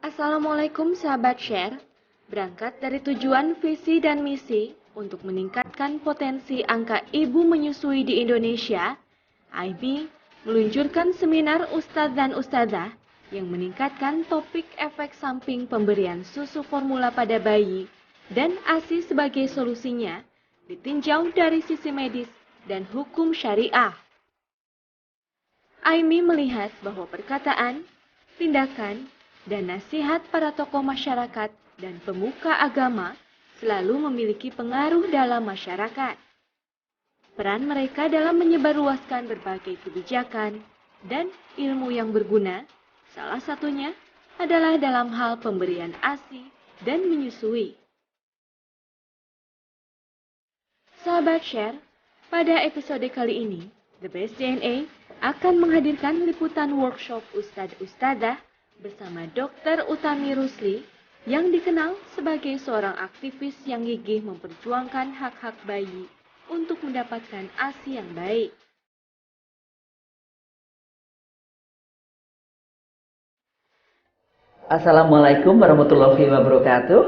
Assalamualaikum sahabat share. Berangkat dari tujuan, visi, dan misi untuk meningkatkan potensi angka ibu menyusui di Indonesia, IB meluncurkan seminar Ustadz dan Ustadzah yang meningkatkan topik efek samping pemberian susu formula pada bayi dan ASI sebagai solusinya ditinjau dari sisi medis dan hukum syariah. Aimi melihat bahwa perkataan, tindakan, dan nasihat para tokoh masyarakat dan pemuka agama selalu memiliki pengaruh dalam masyarakat. Peran mereka dalam menyebarluaskan berbagai kebijakan dan ilmu yang berguna, salah satunya adalah dalam hal pemberian ASI dan menyusui. Sahabat share, pada episode kali ini, The Best DNA akan menghadirkan liputan workshop Ustadz Ustadzah bersama Dr. Utami Rusli yang dikenal sebagai seorang aktivis yang gigih memperjuangkan hak-hak bayi untuk mendapatkan ASI yang baik. Assalamualaikum warahmatullahi wabarakatuh.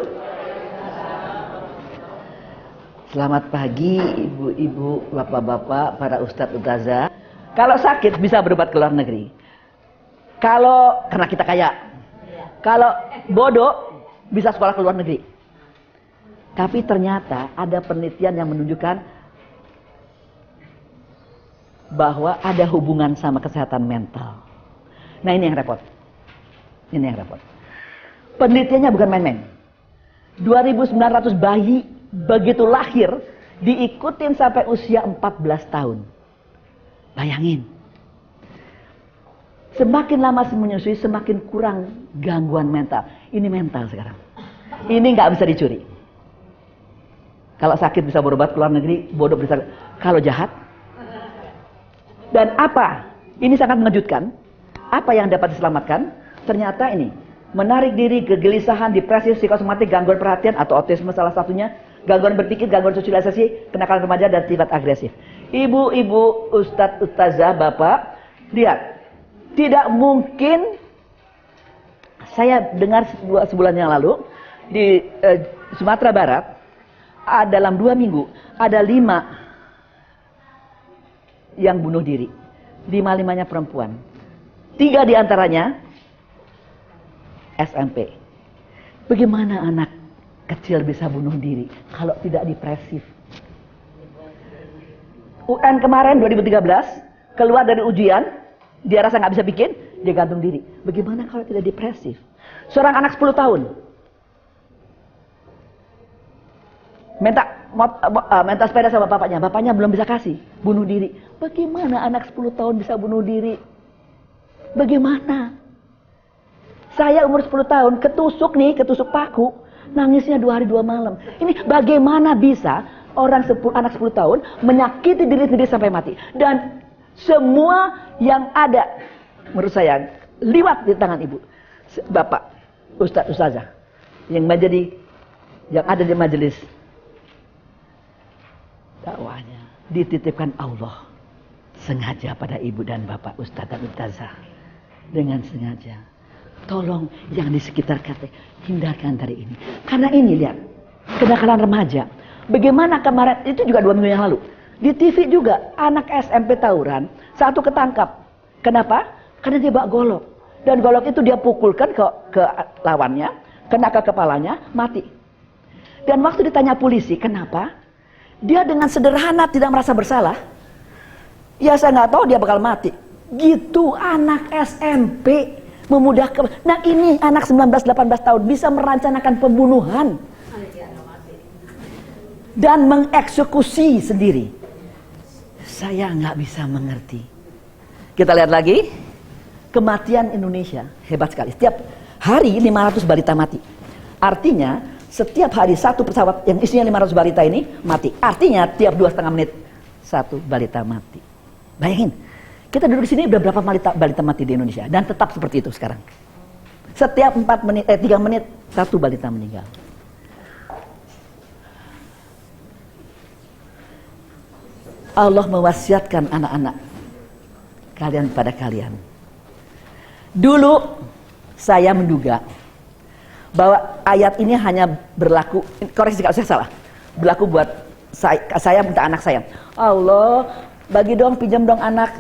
Selamat pagi ibu-ibu, bapak-bapak, para ustadz ustazah. Kalau sakit bisa berobat ke luar negeri. Kalau karena kita kaya. Kalau bodoh bisa sekolah ke luar negeri. Tapi ternyata ada penelitian yang menunjukkan bahwa ada hubungan sama kesehatan mental. Nah ini yang repot. Ini yang repot. Penelitiannya bukan main-main. 2.900 bayi begitu lahir diikutin sampai usia 14 tahun. Bayangin. Semakin lama menyusui semakin kurang gangguan mental. Ini mental sekarang. Ini nggak bisa dicuri. Kalau sakit bisa berobat ke luar negeri, bodoh bisa. Kalau jahat. Dan apa? Ini sangat mengejutkan. Apa yang dapat diselamatkan? Ternyata ini menarik diri, kegelisahan, depresi, psikosomatik, gangguan perhatian atau autisme salah satunya, gangguan berpikir, gangguan sosialisasi, kenakalan remaja dan sifat agresif. Ibu-ibu, ustadz, ustazah, bapak, lihat, tidak mungkin. Saya dengar sebulan yang lalu di Sumatera Barat, dalam 2 minggu ada 5 yang bunuh diri, 5-5-nya perempuan, 3 diantaranya SMP. Bagaimana anak kecil bisa bunuh diri kalau tidak depresif? UN kemarin 2013 keluar dari ujian, dia rasa nggak bisa bikin, dia gantung diri. Bagaimana kalau tidak depresif? Seorang anak 10 tahun minta sepeda sama bapaknya, bapaknya belum bisa kasih, bunuh diri. Bagaimana anak 10 tahun bisa bunuh diri? Bagaimana? Saya umur 10 tahun ketusuk paku, nangisnya 2 hari 2 malam. Ini bagaimana bisa anak 10 tahun menyakiti diri sendiri sampai mati? Dan semua yang ada menurut saya liwat di tangan ibu, bapak, ustadz, ustazah yang ada di majelis dakwahnya dititipkan Allah sengaja pada ibu dan bapak, ustadz dan ustazah, dengan sengaja. Tolong yang di sekitar kita hindarkan dari ini. Karena ini lihat, kenakalan remaja. Bagaimana kemarin, itu juga 2 minggu yang lalu. Di TV juga, anak SMP tawuran, 1 ketangkap. Kenapa? Karena dia bawa golok. Dan golok itu dia pukulkan ke lawannya, kena ke kepalanya, mati. Dan waktu ditanya polisi, kenapa? Dia dengan sederhana tidak merasa bersalah. Ya saya nggak tahu dia bakal mati. Gitu anak SMP. Memudahkan. Nah ini anak 19-18 tahun bisa merencanakan pembunuhan dan mengeksekusi sendiri. Saya nggak bisa mengerti. Kita lihat lagi kematian Indonesia hebat sekali. Setiap hari 500 balita mati. Artinya setiap hari 1 pesawat yang isinya 500 balita ini mati. Artinya tiap 2,5 menit 1 balita mati. Bayangin. Kita duduk di sini udah berapa balita mati di Indonesia dan tetap seperti itu sekarang. Setiap 3 menit 1 balita meninggal. Allah mewasiatkan anak-anak kalian pada kalian. Dulu saya menduga bahwa ayat ini hanya berlaku, koreksi kalau saya salah, berlaku buat saya minta anak saya. Allah, bagi dong, pinjam dong anak.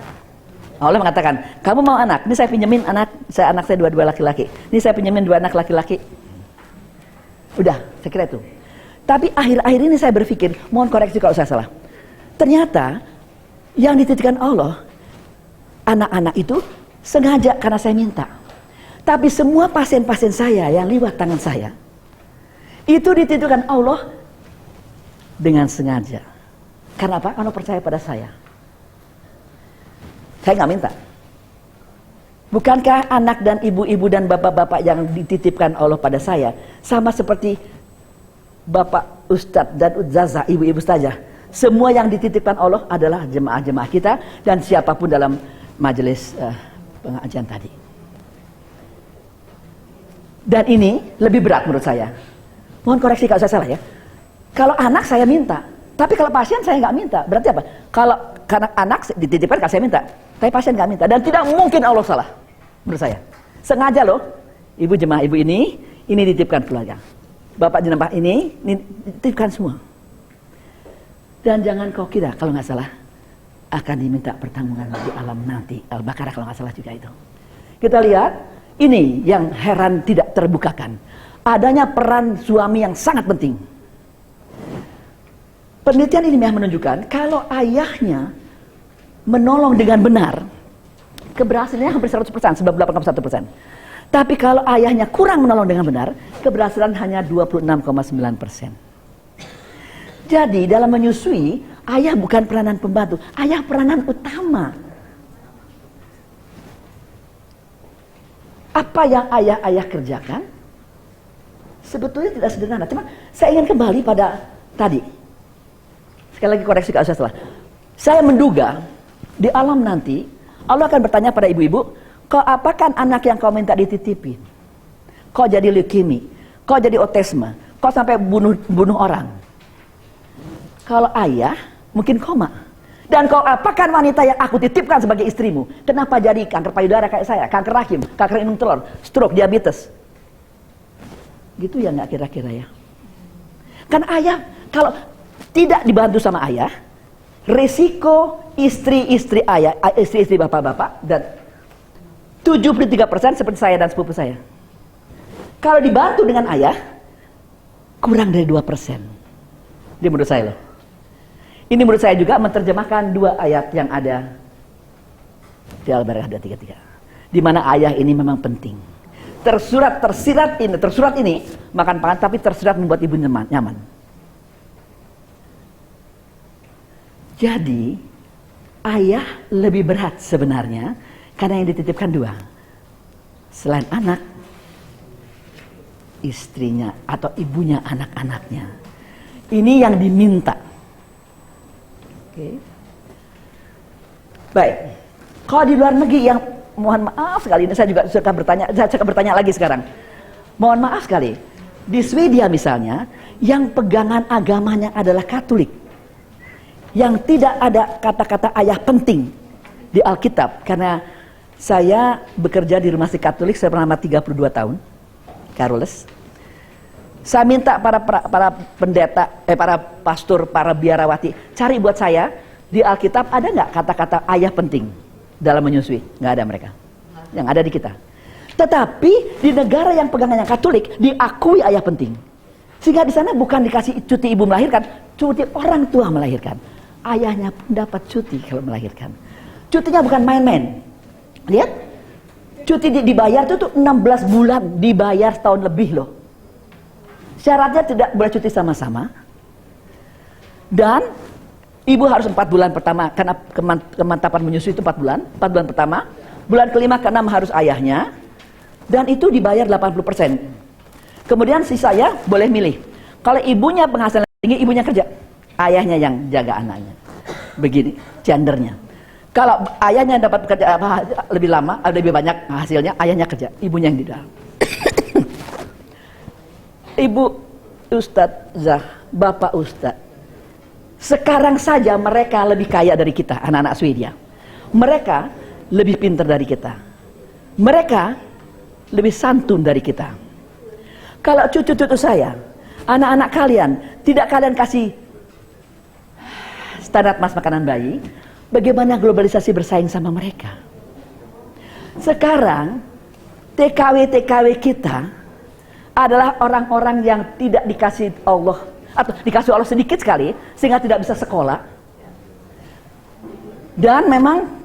Allah mengatakan, kamu mau anak? Ini saya pinjemin anak saya dua-dua laki-laki. Ini saya pinjemin 2 anak laki-laki. Udah, saya kira itu. Tapi akhir-akhir ini saya berpikir, mohon koreksi kalau saya salah. Ternyata yang dititipkan Allah, anak-anak itu sengaja karena saya minta. Tapi semua pasien-pasien saya yang lewat tangan saya, itu dititipkan Allah dengan sengaja. Karena apa? Karena percaya pada saya. Saya nggak minta. Bukankah anak dan ibu-ibu dan bapak-bapak yang dititipkan Allah pada saya sama seperti bapak ustadz dan ustazah, ibu-ibu ustazah. Semua yang dititipkan Allah adalah jemaah-jemaah kita dan siapapun dalam majelis pengajian tadi. Dan ini lebih berat menurut saya. Mohon koreksi kalau saya salah ya. Kalau anak saya minta, tapi kalau pasien saya nggak minta. Berarti apa? Kalau karena anak dititipkan kalau saya minta, tapi pasien nggak minta. Dan tidak mungkin Allah salah menurut saya. Sengaja loh, ibu jemaah ibu ini dititipkan keluarga. Bapak jemaah ini dititipkan semua. Dan jangan kau kira kalau nggak salah akan diminta pertanggungan di alam nanti. Al-Baqarah kalau nggak salah juga itu. Kita lihat, ini yang heran tidak terbukakan. Adanya peran suami yang sangat penting. Penelitian ilmiah menunjukkan kalau ayahnya menolong dengan benar, keberhasilannya hampir 100%, 98,1%. Tapi kalau ayahnya kurang menolong dengan benar, keberhasilan hanya 26,9%. Jadi dalam menyusui, ayah bukan peranan pembantu, ayah peranan utama. Apa yang ayah-ayah kerjakan sebetulnya tidak sederhana. Cuma saya ingin kembali pada tadi. Sekali lagi koreksi kalau saya salah. Saya menduga di alam nanti Allah akan bertanya pada ibu-ibu, kau apakan anak yang kau minta dititipin? Kau jadi leukemi, kau jadi otesme, kau sampai bunuh orang. Kalau ayah mungkin koma. Dan kau apakan wanita yang aku titipkan sebagai istrimu? Kenapa jadi kanker payudara kayak saya, kanker rahim, kanker indung telur, stroke, diabetes? Gitu ya nggak kira-kira ya? Kan ayah kalau tidak dibantu sama ayah, resiko istri-istri ayah, istri-istri bapak-bapak dan 73% seperti saya dan sepupu saya. Kalau dibantu dengan ayah, kurang dari 2%. Ini menurut saya loh. Ini menurut saya juga menerjemahkan 2 ayat yang ada di Al-Baqarah 233. Di mana ayah ini memang penting. Tersurat ini makan pangan, tapi tersurat membuat ibu nyaman. Jadi ayah lebih berat sebenarnya karena yang dititipkan 2. Selain anak, istrinya atau ibunya anak-anaknya. Ini yang diminta. Oke. Baik. Kalau di luar negeri yang mohon maaf sekali, ini saya juga suka bertanya lagi sekarang. Mohon maaf sekali. Di Swedia misalnya, yang pegangan agamanya adalah Katolik. Yang tidak ada kata-kata ayah penting di Alkitab. Karena saya bekerja di rumah si Katolik selama 32 tahun. Carolus. Saya minta para pendeta, para pastor, para biarawati, cari buat saya di Alkitab ada nggak kata-kata ayah penting dalam menyusui? Nggak ada mereka. Yang ada di kita. Tetapi di negara yang pegangannya Katolik diakui ayah penting. Sehingga di sana bukan dikasih cuti ibu melahirkan, cuti orang tua melahirkan. Ayahnya pun dapat cuti kalau melahirkan. Cutinya bukan main-main. Lihat, cuti dibayar itu tuh 16 bulan, dibayar setahun lebih loh. Syaratnya tidak boleh cuti sama-sama. Dan ibu harus 4 bulan pertama, karena kemantapan menyusui itu 4 bulan. 4 bulan pertama, bulan kelima ke-6 harus ayahnya. Dan itu dibayar 80%. Kemudian sisanya boleh milih. Kalau ibunya penghasilan tinggi, ibunya kerja. Ayahnya yang jaga anaknya. Begini gendernya. Kalau ayahnya dapat kerja lebih lama, lebih banyak hasilnya, ayahnya kerja, ibunya yang di dalam. Ibu ustadzah, bapak ustadz, sekarang saja mereka lebih kaya dari kita, anak-anak Swedia. Mereka lebih pintar dari kita. Mereka lebih santun dari kita. Kalau cucu-cucu saya, anak-anak kalian, tidak kalian kasih standar mas makanan bayi, bagaimana globalisasi bersaing sama mereka? Sekarang TKW kita adalah orang-orang yang tidak dikasih Allah, atau dikasih Allah sedikit sekali sehingga tidak bisa sekolah. Dan memang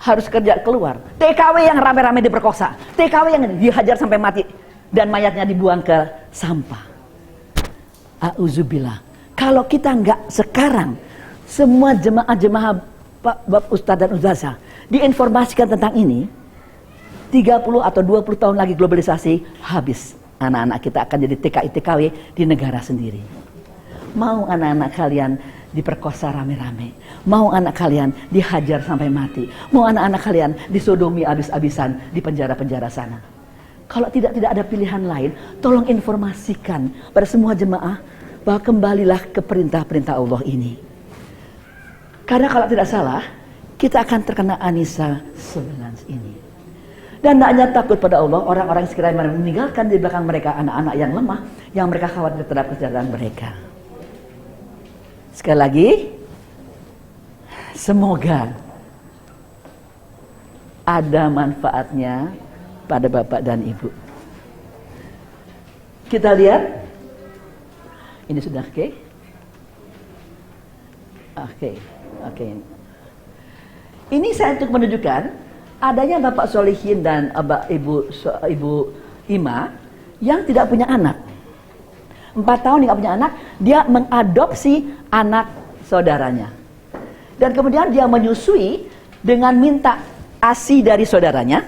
harus kerja keluar. TKW yang rame-rame diperkosa, TKW yang dihajar sampai mati dan mayatnya dibuang ke sampah. Auzubillah. Kalau kita nggak sekarang semua jemaah-jemaah Pak Ustadz dan Ustazah diinformasikan tentang ini, 30 atau 20 tahun lagi globalisasi habis. Anak-anak kita akan jadi TKI-TKW di negara sendiri. Mau anak-anak kalian diperkosa rame-rame, mau anak kalian dihajar sampai mati, mau anak-anak kalian disodomi habis-habisan di penjara-penjara sana. Kalau tidak ada pilihan lain, tolong informasikan pada semua jemaah bahwa kembalilah ke perintah-perintah Allah ini. Karena kalau tidak salah, kita akan terkena An-Nisa 11 ini. Dan tidaknya takut pada Allah, orang-orang sekiranya meninggalkan di belakang mereka anak-anak yang lemah, yang mereka khawatir terhadap kesejahteraan mereka. Sekali lagi, semoga ada manfaatnya pada Bapak dan Ibu. Kita lihat, ini sudah oke? Oke. Ini saya untuk menunjukkan adanya Bapak Solihin dan Ibu Ima yang tidak punya anak. 4 tahun dia nggak punya anak, dia mengadopsi anak saudaranya. Dan kemudian dia menyusui dengan minta ASI dari saudaranya,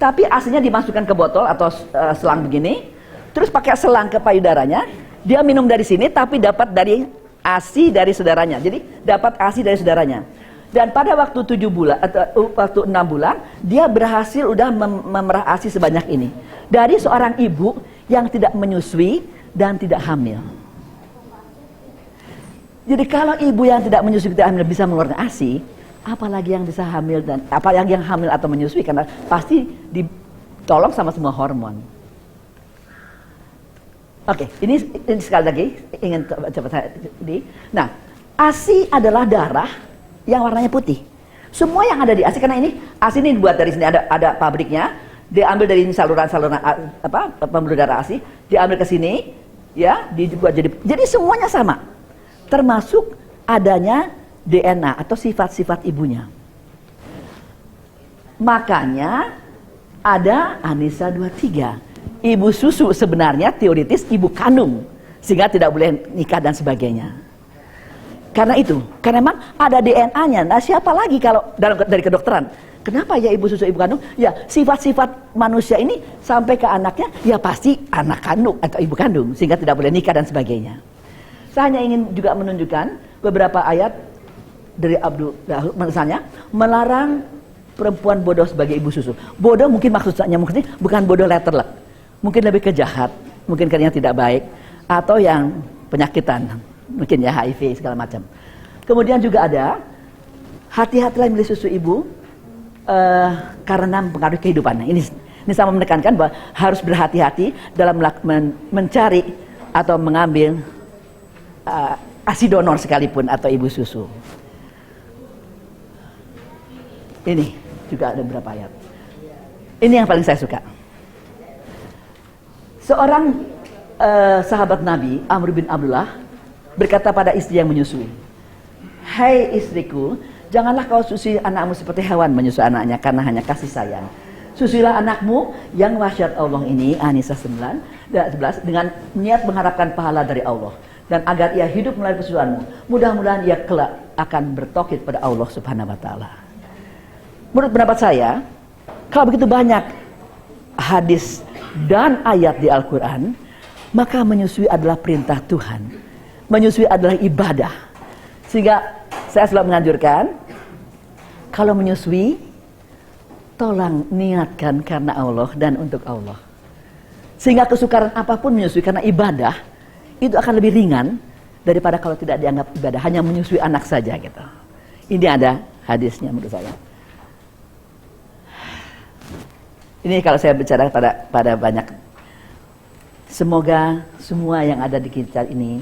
tapi ASInya dimasukkan ke botol atau selang begini, terus pakai selang ke payudaranya, dia minum dari sini tapi dapat dari ASI dari saudaranya. Jadi dapat ASI dari saudaranya. Dan pada waktu 7 bulan atau waktu 6 bulan, dia berhasil udah memerah ASI sebanyak ini. Dari seorang ibu yang tidak menyusui dan tidak hamil. Jadi kalau ibu yang tidak menyusui tidak hamil bisa mengeluarkan ASI, apalagi yang bisa hamil dan apa yang hamil atau menyusui, karena pasti ditolong sama semua hormon. Oke, ini sekali lagi ingin coba saya di. Nah, ASI adalah darah yang warnanya putih. Semua yang ada di ASI, karena ini ASI ini dibuat dari sini, ada pabriknya, diambil dari saluran-saluran pembuluh darah ASI, diambil ke sini, ya, dibuat jadi semuanya sama, termasuk adanya DNA atau sifat-sifat ibunya. Makanya ada An-Nisa 23. Ibu susu sebenarnya teoritis ibu kandung, sehingga tidak boleh nikah dan sebagainya. Karena itu, karena memang ada DNA-nya. Nah, siapa lagi kalau dari kedokteran? Kenapa ya ibu susu ibu kandung? Ya, sifat-sifat manusia ini sampai ke anaknya, ya pasti anak kandung atau ibu kandung, sehingga tidak boleh nikah dan sebagainya. Saya hanya ingin juga menunjukkan beberapa ayat dari Abdul, misalnya melarang perempuan bodoh sebagai ibu susu. Bodoh mungkin maksudnya bukan bodoh letterlek, mungkin lebih ke jahat, mungkin karena tidak baik, atau yang penyakitan, mungkin ya HIV segala macam. Kemudian juga ada hati-hatilah milih susu ibu karena mempengaruhi kehidupannya. Ini sama menekankan bahwa harus berhati-hati dalam mencari atau mengambil ASI donor sekalipun atau ibu susu. Ini juga ada beberapa ayat. Ini yang paling saya suka. Seorang sahabat Nabi, Amr bin Abdullah, berkata pada istri yang menyusui, "Hai istriku, janganlah kau susui anakmu seperti hewan menyusui anaknya karena hanya kasih sayang. Susuilah anakmu yang wahsyat Allah ini," An-Nisa 11, dengan niat mengharapkan pahala dari Allah. Dan agar ia hidup melalui kesusuanmu. Mudah-mudahan ia kelak akan bertauhid pada Allah Subhanahu wa Ta'ala. Menurut pendapat saya, kalau begitu banyak hadis dan ayat di Al-Quran, maka menyusui adalah perintah Tuhan. Menyusui adalah ibadah. Sehingga saya selalu menganjurkan, kalau menyusui, tolong niatkan karena Allah dan untuk Allah. Sehingga kesukaran apapun menyusui karena ibadah, itu akan lebih ringan daripada kalau tidak dianggap ibadah, hanya menyusui anak saja gitu. Ini ada hadisnya menurut saya. Ini kalau saya bicara pada banyak, semoga semua yang ada di kita ini,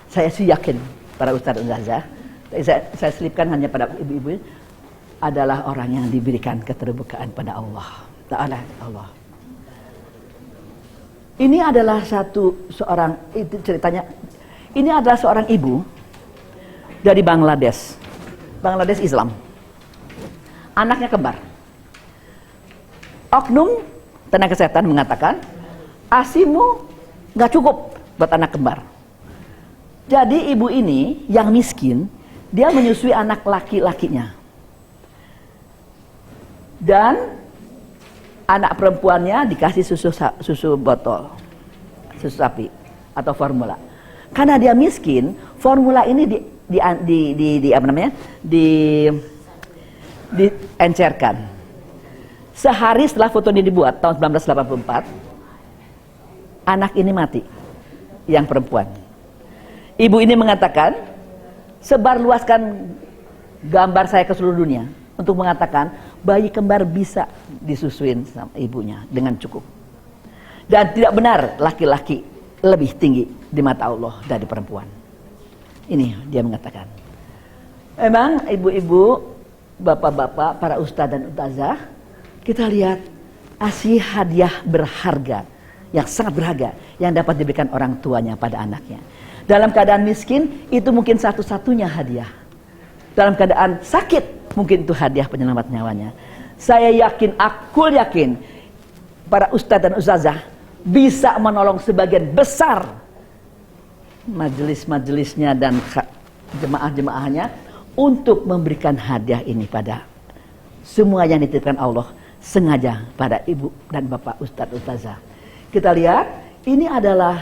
saya sih yakin para ustadz ustazah, saya selipkan hanya pada ibu-ibu, adalah orang yang diberikan keterbukaan pada Allah Ta'ala. Allah. Ini adalah seorang, itu ceritanya, ini adalah seorang ibu dari Bangladesh Islam. Anaknya kembar. Oknum tenaga kesehatan mengatakan, ASImu nggak cukup buat anak kembar. Jadi ibu ini yang miskin, dia menyusui anak laki-lakinya. Dan anak perempuannya dikasih susu botol, susu sapi atau formula. Karena dia miskin, formula ini diencerkan. Sehari setelah foto ini dibuat tahun 1984, anak ini mati, yang perempuan. Ibu ini mengatakan, sebarluaskan gambar saya ke seluruh dunia untuk mengatakan bayi kembar bisa disusuin sama ibunya dengan cukup. Dan tidak benar laki-laki lebih tinggi di mata Allah dari perempuan. Ini dia mengatakan. Memang ibu-ibu, bapak-bapak, para ustadz dan ustazah, kita lihat kasih hadiah berharga, yang sangat berharga, yang dapat diberikan orang tuanya pada anaknya. Dalam keadaan miskin, itu mungkin satu-satunya hadiah. Dalam keadaan sakit, mungkin itu hadiah penyelamat nyawanya. Saya yakin, aku yakin, para ustadz dan ustazah bisa menolong sebagian besar majelis-majelisnya dan jemaah-jemaahnya untuk memberikan hadiah ini pada semua yang dititipkan Allah sengaja pada ibu dan bapak ustadz ustazah. Kita lihat, ini adalah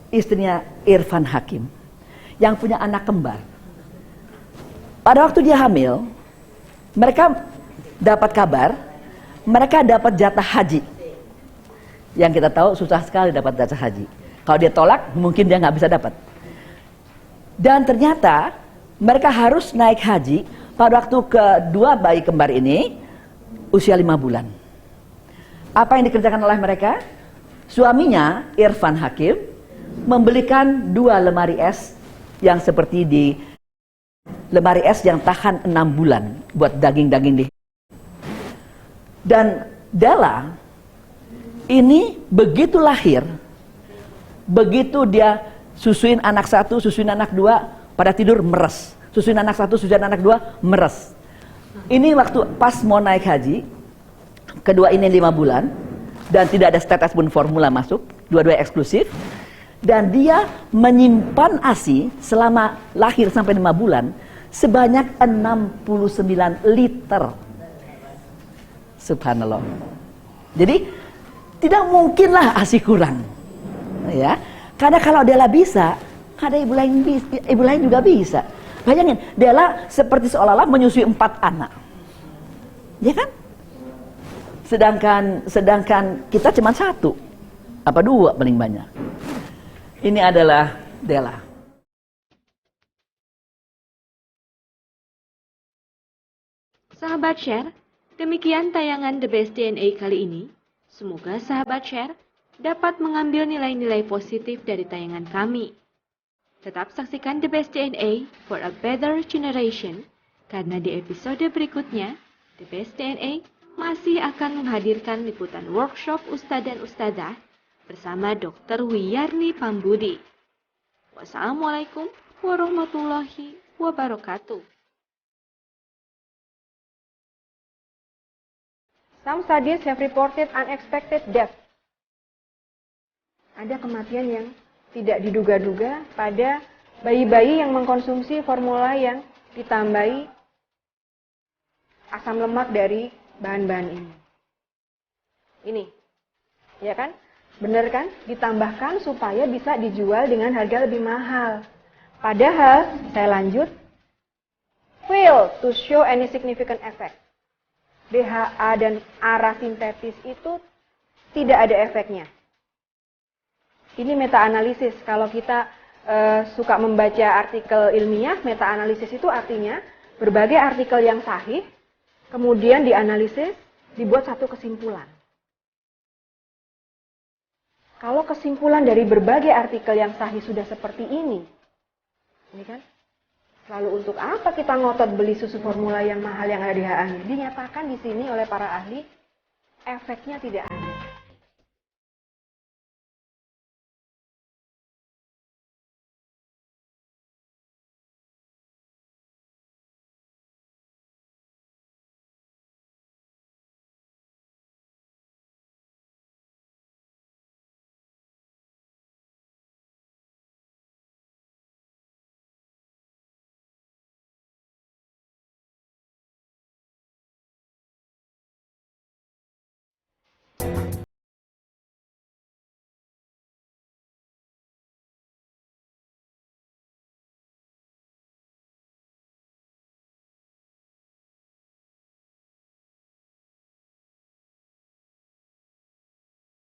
istrinya Irfan Hakim yang punya anak kembar. Pada waktu dia hamil, mereka dapat kabar, mereka dapat jatah haji. Yang kita tahu susah sekali dapat jatah haji. Kalau dia tolak, mungkin dia nggak bisa dapat. Dan ternyata mereka harus naik haji pada waktu kedua bayi kembar ini usia 5 bulan. Apa yang dikerjakan oleh mereka? Suaminya Irfan Hakim membelikan 2 lemari es yang seperti di lemari es yang tahan 6 bulan buat daging-daging di. Dan Della ini begitu lahir, begitu dia susuin anak 1, susuin anak 2, pada tidur meres. Susuin anak 1, susuin anak 2, meres. Ini waktu pas mau naik haji, kedua ini 5 bulan, dan tidak ada tetes pun formula masuk, dua-dua eksklusif. Dan dia menyimpan ASI selama lahir sampai 5 bulan sebanyak 69 liter. Subhanallah. Jadi tidak mungkinlah ASI kurang, ya. Karena kalau Della bisa, ada ibu lain juga bisa. Bayangin, Della seperti seolah-olah menyusui 4 anak, ya kan? Sedangkan kita cuma 1 apa 2 paling banyak. Ini adalah Della. Sahabat Share, demikian tayangan The Best DNA kali ini. Semoga sahabat Share dapat mengambil nilai-nilai positif dari tayangan kami. Tetap saksikan The Best DNA for a better generation, karena di episode berikutnya, The Best DNA masih akan menghadirkan liputan workshop Ustadz dan Ustadzah bersama Dr. Wiyarni Pambudi. Wassalamualaikum warahmatullahi wabarakatuh. Some studies have reported unexpected death. Ada kematian yang tidak diduga-duga pada bayi-bayi yang mengkonsumsi formula yang ditambahi asam lemak dari bahan-bahan ini. Ini, ya kan? Benar kan? Ditambahkan supaya bisa dijual dengan harga lebih mahal. Padahal, saya lanjut, fail to show any significant effect. DHA dan ARA sintetis itu tidak ada efeknya. Ini meta-analisis. Kalau kita suka membaca artikel ilmiah, meta-analisis itu artinya berbagai artikel yang sahih, kemudian dianalisis, dibuat satu kesimpulan. Kalau kesimpulan dari berbagai artikel yang sahih sudah seperti ini kan? Lalu untuk apa kita ngotot beli susu formula yang mahal yang ada di HA? Dinyatakan di sini oleh para ahli, efeknya tidak ada.